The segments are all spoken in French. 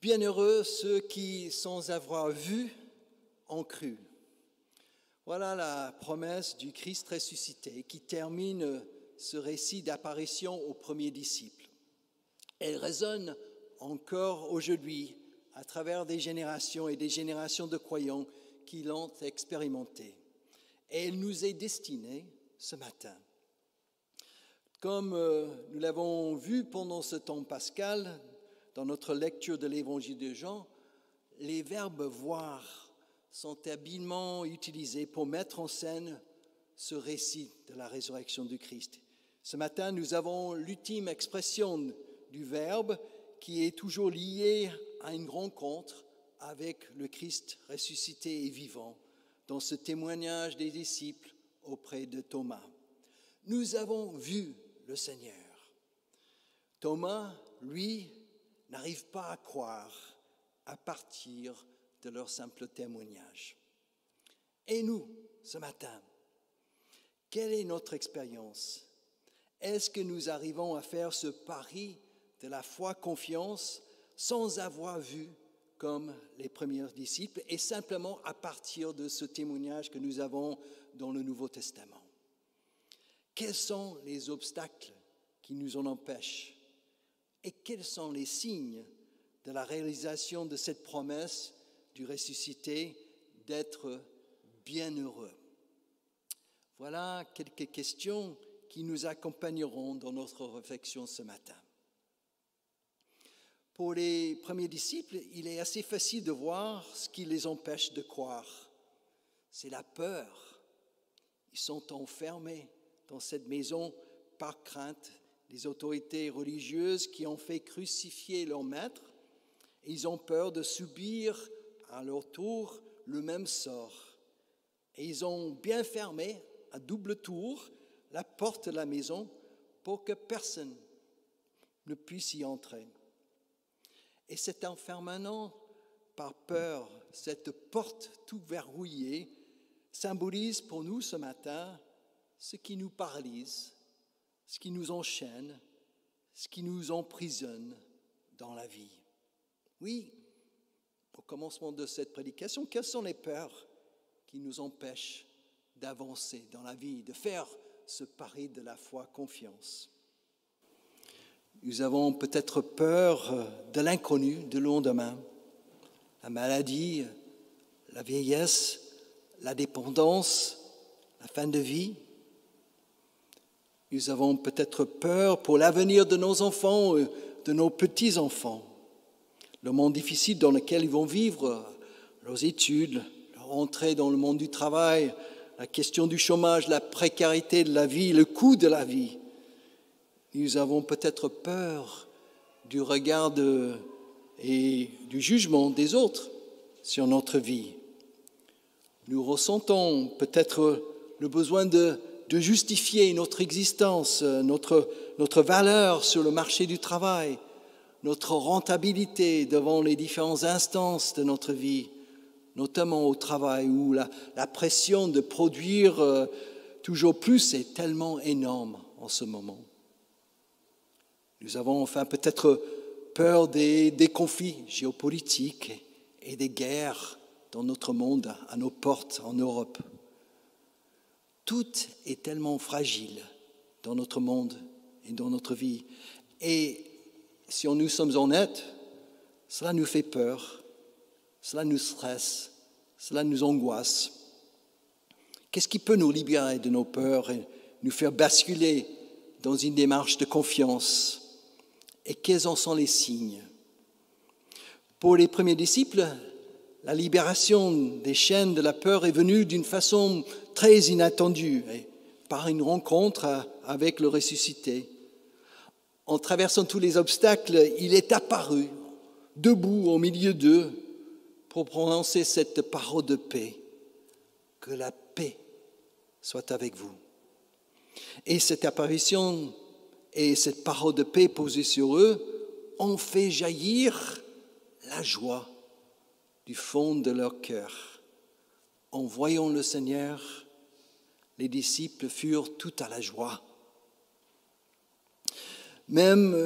Bienheureux ceux qui, sans avoir vu, ont cru. Voilà la promesse du Christ ressuscité qui termine ce récit d'apparition aux premiers disciples. Elle résonne encore aujourd'hui à travers des générations et des générations de croyants qui l'ont expérimentée. Et elle nous est destinée ce matin. Comme nous l'avons vu pendant ce temps pascal, dans notre lecture de l'évangile de Jean, les verbes voir sont habilement utilisés pour mettre en scène ce récit de la résurrection du Christ. Ce matin, nous avons l'ultime expression du verbe qui est toujours lié à une rencontre avec le Christ ressuscité et vivant dans ce témoignage des disciples auprès de Thomas. Nous avons vu le Seigneur. Thomas, lui, n'arrive pas à croire à partir de leur simple témoignage. Et nous, ce matin, quelle est notre expérience? Est-ce que nous arrivons à faire ce pari de la foi-confiance sans avoir vu comme les premiers disciples et simplement à partir de ce témoignage que nous avons dans le Nouveau Testament? Quels sont les obstacles qui nous en empêchent? Et quels sont les signes de la réalisation de cette promesse du ressuscité d'être bienheureux? Voilà quelques questions qui nous accompagneront dans notre réflexion ce matin. Pour les premiers disciples, il est assez facile de voir ce qui les empêche de croire. C'est la peur. Ils sont enfermés dans cette maison par crainte des autorités religieuses qui ont fait crucifier leur maître. Et ils ont peur de subir à leur tour le même sort. Et ils ont bien fermé à double tour la porte de la maison pour que personne ne puisse y entrer. Et cet enfermement par peur, cette porte tout verrouillée, symbolise pour nous ce matin ce qui nous paralyse, ce qui nous enchaîne, ce qui nous emprisonne dans la vie. Oui, au commencement de cette prédication, quelles sont les peurs qui nous empêchent d'avancer dans la vie, de faire ce pari de la foi confiance? Nous avons peut-être peur de l'inconnu, de lendemain, la maladie, la vieillesse, la dépendance, la fin de vie. Nous avons peut-être peur pour l'avenir de nos enfants, de nos petits-enfants, le monde difficile dans lequel ils vont vivre, leurs études, leur entrée dans le monde du travail, la question du chômage, la précarité de la vie, le coût de la vie. Nous avons peut-être peur du regard et du jugement des autres sur notre vie. Nous ressentons peut-être le besoin de justifier notre existence, notre valeur sur le marché du travail, notre rentabilité devant les différentes instances de notre vie, notamment au travail où la pression de produire toujours plus est tellement énorme en ce moment. Nous avons enfin peut-être peur des conflits géopolitiques et des guerres dans notre monde, à nos portes en Europe. Tout est tellement fragile dans notre monde et dans notre vie. Et si nous sommes honnêtes, cela nous fait peur, cela nous stresse, cela nous angoisse. Qu'est-ce qui peut nous libérer de nos peurs et nous faire basculer dans une démarche de confiance? Et quels en sont les signes? Pour les premiers disciples, la libération des chaînes de la peur est venue d'une façon très inattendue, par une rencontre avec le ressuscité. En traversant tous les obstacles, il est apparu, debout au milieu d'eux, pour prononcer cette parole de paix. Que la paix soit avec vous. Et cette apparition et cette parole de paix posée sur eux ont fait jaillir la joie du fond de leur cœur. En voyant le Seigneur, les disciples furent tout à la joie. Même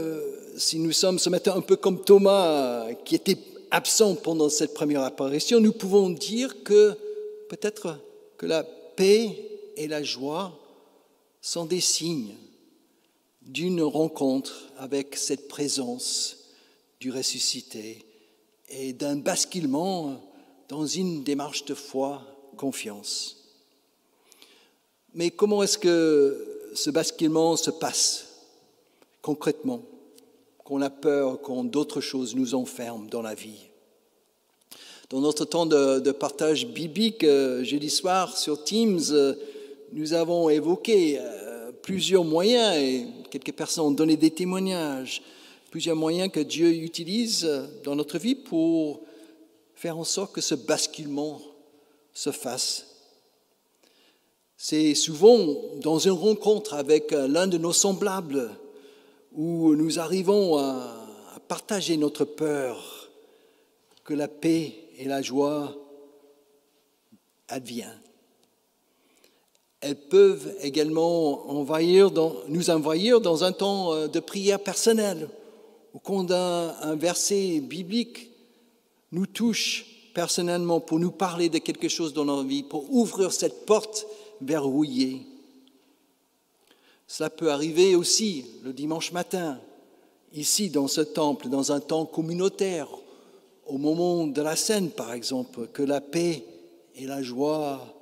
si nous sommes ce matin un peu comme Thomas, qui était absent pendant cette première apparition, nous pouvons dire que peut-être que la paix et la joie sont des signes d'une rencontre avec cette présence du ressuscité et d'un basculement dans une démarche de foi, confiance. Mais comment est-ce que ce basculement se passe concrètement, qu'on a peur, quand d'autres choses nous enferment dans la vie? Dans notre temps de partage biblique, jeudi soir sur Teams, nous avons évoqué plusieurs moyens, et quelques personnes ont donné des témoignages, plusieurs moyens que Dieu utilise dans notre vie pour faire en sorte que ce basculement se fasse. C'est souvent dans une rencontre avec l'un de nos semblables où nous arrivons à partager notre peur que la paix et la joie adviennent. Elles peuvent également nous envahir dans un temps de prière personnelle, où quand un verset biblique nous touche personnellement pour nous parler de quelque chose dans notre vie, pour ouvrir cette porte verrouillée. Cela peut arriver aussi le dimanche matin, ici dans ce temple, dans un temps communautaire, au moment de la scène par exemple, que la paix et la joie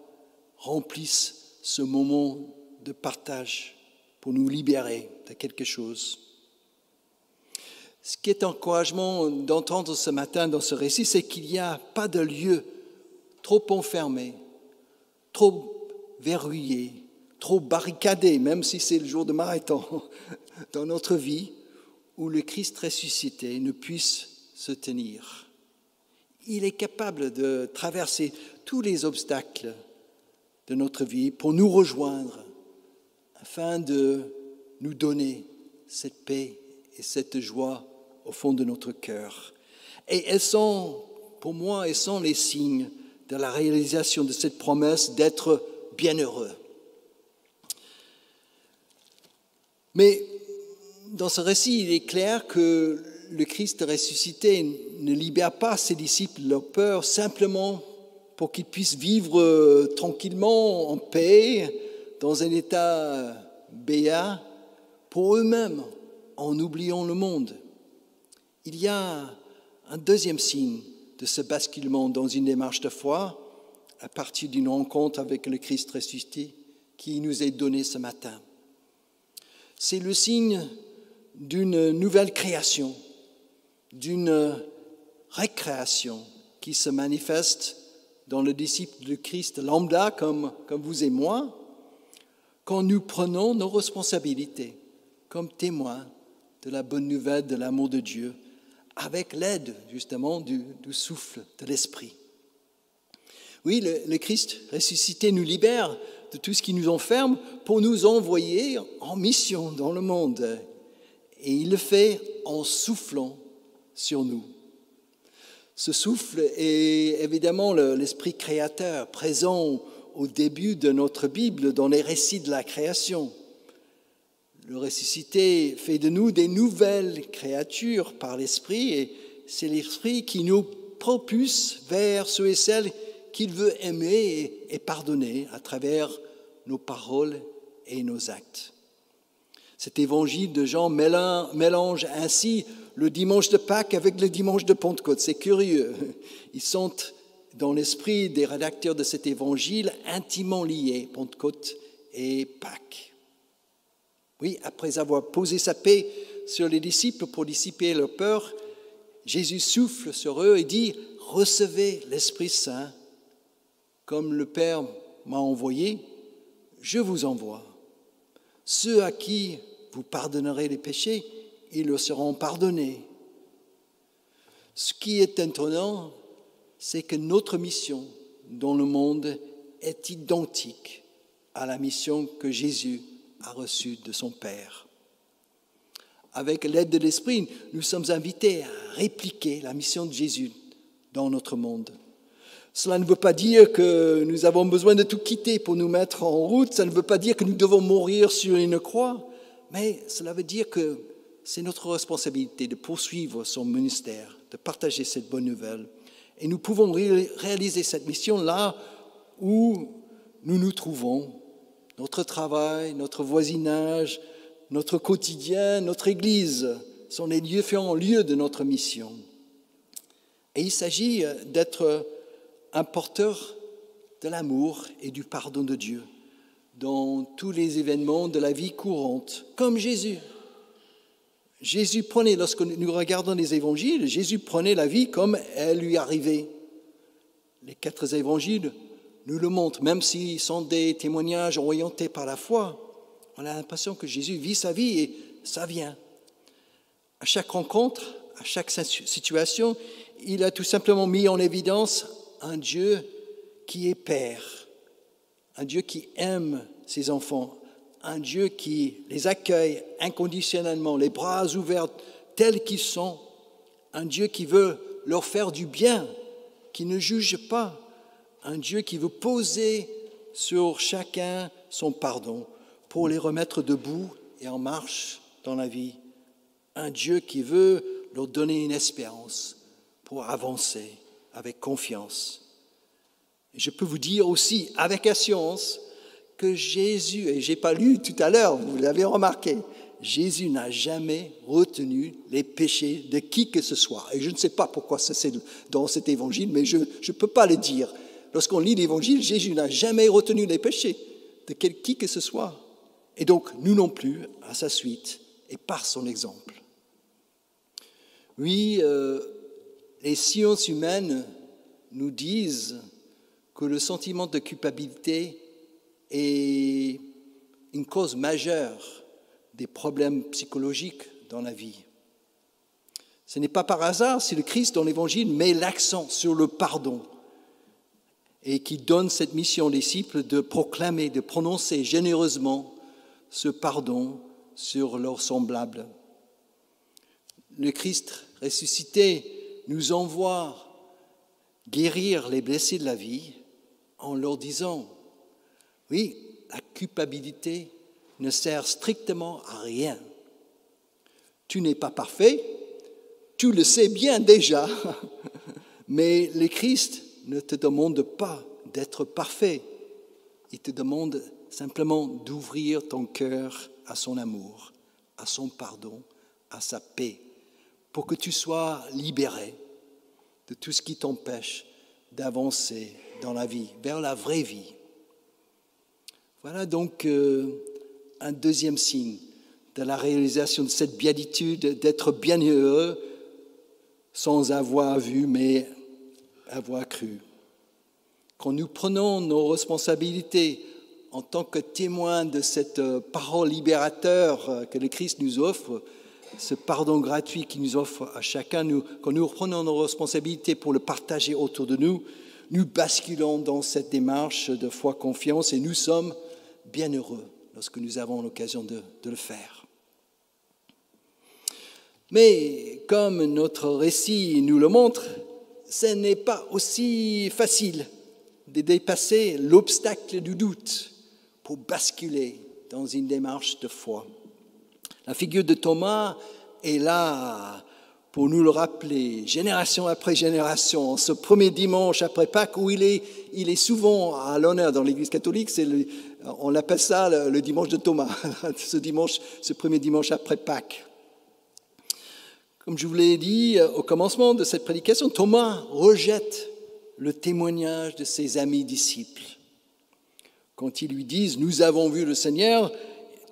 remplissent ce moment de partage pour nous libérer de quelque chose. Ce qui est encouragement d'entendre ce matin dans ce récit, c'est qu'il n'y a pas de lieu trop enfermé, trop verrouillé, trop barricadé, même si c'est le jour de marathon, dans notre vie, où le Christ ressuscité ne puisse se tenir. Il est capable de traverser tous les obstacles de notre vie pour nous rejoindre, afin de nous donner cette paix et cette joie au fond de notre cœur. Et elles sont, pour moi, les signes de la réalisation de cette promesse d'être bienheureux. Mais dans ce récit, il est clair que le Christ ressuscité ne libère pas ses disciples de leur peur simplement pour qu'ils puissent vivre tranquillement, en paix, dans un état béat, pour eux-mêmes, en oubliant le monde. Il y a un deuxième signe de ce basculement dans une démarche de foi, à partir d'une rencontre avec le Christ ressuscité qui nous est donné ce matin. C'est le signe d'une nouvelle création, d'une récréation qui se manifeste dans le disciple de Christ lambda, comme vous et moi, quand nous prenons nos responsabilités comme témoins de la bonne nouvelle de l'amour de Dieu, avec l'aide justement du souffle de l'Esprit. Oui, le Christ ressuscité nous libère de tout ce qui nous enferme pour nous envoyer en mission dans le monde. Et il le fait en soufflant sur nous. Ce souffle est évidemment l'esprit créateur présent au début de notre Bible, dans les récits de la création. Le ressuscité fait de nous des nouvelles créatures par l'Esprit, et c'est l'Esprit qui nous propulse vers ceux et celles qu'il veut aimer et pardonner à travers nos paroles et nos actes. Cet évangile de Jean mélange ainsi le dimanche de Pâques avec le dimanche de Pentecôte. C'est curieux. Ils sont, dans l'esprit des rédacteurs de cet évangile, intimement liés, Pentecôte et Pâques. Oui, après avoir posé sa paix sur les disciples pour dissiper leur peur, Jésus souffle sur eux et dit « Recevez l'Esprit Saint, comme le Père m'a envoyé, je vous envoie. Ceux à qui vous pardonnerez les péchés, ils leur seront pardonnés. » Ce qui est étonnant, c'est que notre mission dans le monde est identique à la mission que Jésus a reçue de son Père. Avec l'aide de l'Esprit, nous sommes invités à répliquer la mission de Jésus dans notre monde. Cela ne veut pas dire que nous avons besoin de tout quitter pour nous mettre en route, ça ne veut pas dire que nous devons mourir sur une croix, mais cela veut dire que c'est notre responsabilité de poursuivre son ministère, de partager cette bonne nouvelle. Et nous pouvons réaliser cette mission là où nous nous trouvons, notre travail, notre voisinage, notre quotidien, notre Église sont les différents lieux de notre mission. Et il s'agit d'être un porteur de l'amour et du pardon de Dieu dans tous les événements de la vie courante, comme Jésus. Jésus prenait, lorsque nous regardons les évangiles, Jésus prenait la vie comme elle lui arrivait. Les 4 évangiles nous le montrent, même s'ils sont des témoignages orientés par la foi. On a l'impression que Jésus vit sa vie et ça vient. À chaque rencontre, à chaque situation, il a tout simplement mis en évidence un Dieu qui est Père, un Dieu qui aime ses enfants, un Dieu qui les accueille inconditionnellement, les bras ouverts tels qu'ils sont, un Dieu qui veut leur faire du bien, qui ne juge pas, un Dieu qui veut poser sur chacun son pardon pour les remettre debout et en marche dans la vie, un Dieu qui veut leur donner une espérance pour avancer avec confiance. Et je peux vous dire aussi avec assurance que Jésus, et je n'ai pas lu tout à l'heure, vous l'avez remarqué, Jésus n'a jamais retenu les péchés de qui que ce soit. Et je ne sais pas pourquoi c'est dans cet évangile, mais je ne peux pas le dire. Lorsqu'on lit l'évangile, Jésus n'a jamais retenu les péchés de qui que ce soit. Et donc, nous non plus, à sa suite, et par son exemple. Oui, les sciences humaines nous disent que le sentiment de culpabilité est une cause majeure des problèmes psychologiques dans la vie. Ce n'est pas par hasard si le Christ dans l'Évangile met l'accent sur le pardon et qui donne cette mission aux disciples de proclamer, de prononcer généreusement ce pardon sur leurs semblables. Le Christ ressuscité nous envoie guérir les blessés de la vie en leur disant « Oui, la culpabilité ne sert strictement à rien. Tu n'es pas parfait, tu le sais bien déjà, mais le Christ ne te demande pas d'être parfait. Il te demande simplement d'ouvrir ton cœur à son amour, à son pardon, à sa paix, pour que tu sois libéré de tout ce qui t'empêche d'avancer dans la vie, vers la vraie vie. » Voilà donc un deuxième signe de la réalisation de cette béatitude, d'être bienheureux sans avoir vu, mais avoir cru. Quand nous prenons nos responsabilités en tant que témoins de cette parole libérateur que le Christ nous offre, ce pardon gratuit qu'il nous offre à chacun, quand nous reprenons nos responsabilités pour le partager autour de nous, nous basculons dans cette démarche de foi confiance et nous sommes bienheureux lorsque nous avons l'occasion de le faire. Mais comme notre récit nous le montre, ce n'est pas aussi facile de dépasser l'obstacle du doute pour basculer dans une démarche de foi. La figure de Thomas est là pour nous le rappeler, génération après génération, ce premier dimanche après Pâques où il est souvent à l'honneur dans l'Église catholique, on appelle ça le dimanche de Thomas, ce premier dimanche après Pâques. Comme je vous l'ai dit au commencement de cette prédication, Thomas rejette le témoignage de ses amis disciples. Quand ils lui disent « Nous avons vu le Seigneur »,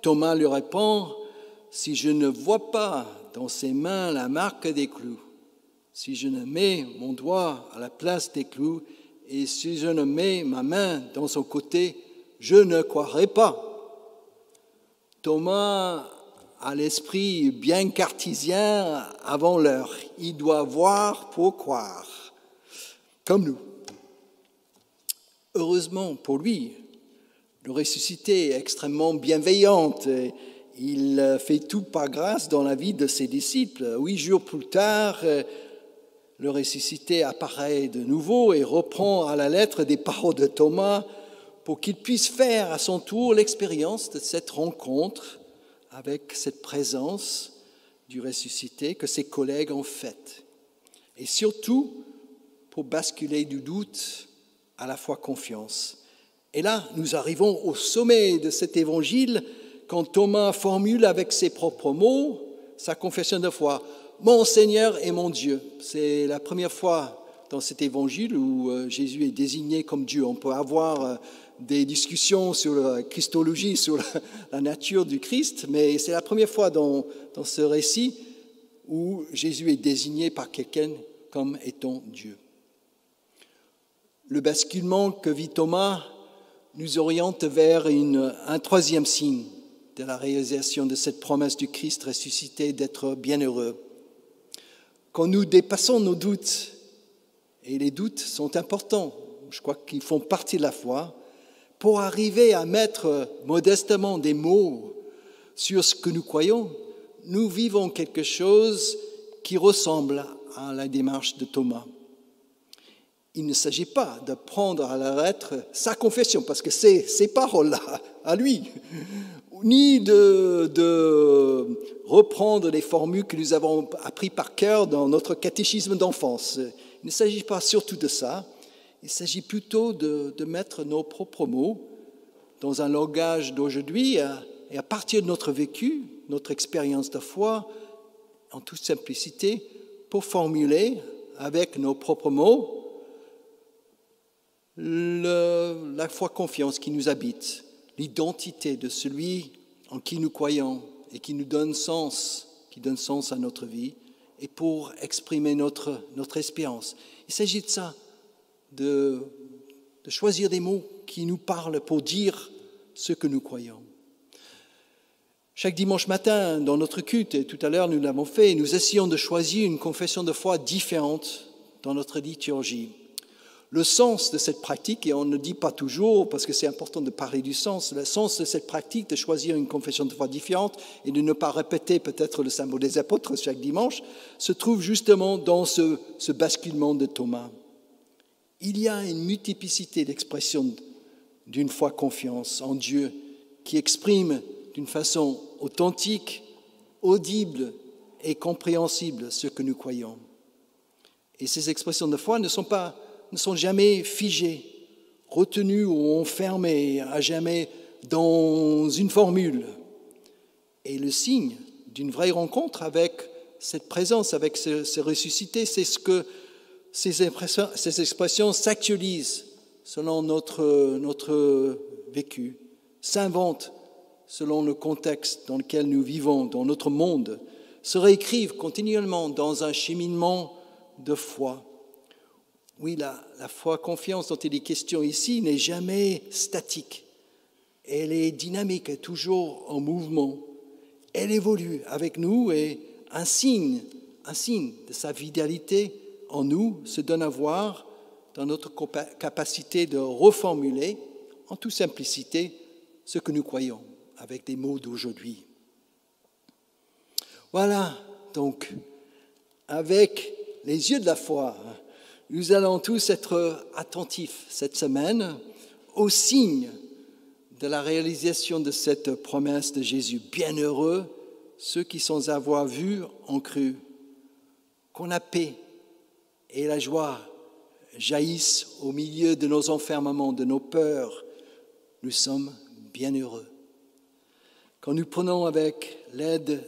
Thomas lui répond « Si je ne vois pas dans ses mains la marque des clous, si je ne mets mon doigt à la place des clous, et si je ne mets ma main dans son côté, je ne croirai pas. » Thomas a l'esprit bien cartésien avant l'heure. Il doit voir pour croire, comme nous. Heureusement pour lui, le ressuscité est extrêmement bienveillant. Il fait tout par grâce dans la vie de ses disciples. 8 jours plus tard, le ressuscité apparaît de nouveau et reprend à la lettre des paroles de Thomas pour qu'il puisse faire à son tour l'expérience de cette rencontre avec cette présence du ressuscité que ses collègues ont faites. Et surtout, pour basculer du doute à la foi confiance. Et là, nous arrivons au sommet de cet évangile quand Thomas formule avec ses propres mots sa confession de foi. « Mon Seigneur et mon Dieu ». C'est la première fois dans cet évangile où Jésus est désigné comme Dieu. On peut avoir des discussions sur la christologie, sur la nature du Christ, mais c'est la première fois dans ce récit où Jésus est désigné par quelqu'un comme étant Dieu. Le basculement que vit Thomas nous oriente vers un troisième signe de la réalisation de cette promesse du Christ ressuscité d'être bienheureux. Quand nous dépassons nos doutes, et les doutes sont importants, je crois qu'ils font partie de la foi, pour arriver à mettre modestement des mots sur ce que nous croyons, nous vivons quelque chose qui ressemble à la démarche de Thomas. Il ne s'agit pas de prendre à la lettre sa confession, parce que c'est ces paroles-là, à lui, ni de reprendre les formules que nous avons appris par cœur dans notre catéchisme d'enfance. Il ne s'agit pas surtout de ça, il s'agit plutôt de mettre nos propres mots dans un langage d'aujourd'hui et à partir de notre vécu, notre expérience de foi, en toute simplicité, pour formuler avec nos propres mots la foi confiance qui nous habite, l'identité de celui en qui nous croyons et qui nous donne sens, qui donne sens à notre vie, et pour exprimer notre espérance. Il s'agit de ça, de choisir des mots qui nous parlent pour dire ce que nous croyons. Chaque dimanche matin, dans notre culte, et tout à l'heure nous l'avons fait, nous essayons de choisir une confession de foi différente dans notre liturgie. Le sens de cette pratique, et on ne dit pas toujours, parce que c'est important de parler du sens, le sens de cette pratique de choisir une confession de foi différente et de ne pas répéter peut-être le symbole des apôtres chaque dimanche, se trouve justement dans ce basculement de Thomas. Il y a une multiplicité d'expressions d'une foi confiance en Dieu qui exprime d'une façon authentique, audible et compréhensible ce que nous croyons. Et ces expressions de foi ne sont jamais figées, retenues ou enfermées à jamais dans une formule. Et le signe d'une vraie rencontre avec cette présence, avec ce ressuscité, c'est ce que ces expressions s'actualisent selon notre vécu, s'inventent selon le contexte dans lequel nous vivons, dans notre monde, se réécrivent continuellement dans un cheminement de foi. Oui, la foi confiance dont il est question ici n'est jamais statique. Elle est dynamique, toujours en mouvement. Elle évolue avec nous et un signe de sa vitalité en nous se donne à voir dans notre capacité de reformuler en toute simplicité ce que nous croyons avec des mots d'aujourd'hui. Voilà, donc, avec les yeux de la foi, nous allons tous être attentifs cette semaine aux signes de la réalisation de cette promesse de Jésus. Bienheureux ceux qui, sans avoir vu, ont cru. Qu'on la paix et la joie jaillissent au milieu de nos enfermements, de nos peurs. Nous sommes bienheureux. Quand nous prenons avec l'aide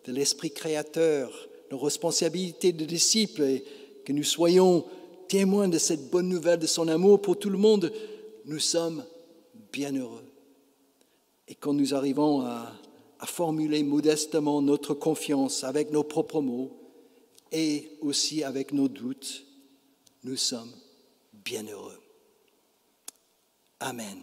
de l'Esprit créateur nos responsabilités de disciples et que nous soyons témoins de cette bonne nouvelle de son amour pour tout le monde, nous sommes bienheureux. Et quand nous arrivons à formuler modestement notre confiance avec nos propres mots et aussi avec nos doutes, nous sommes bienheureux. Amen.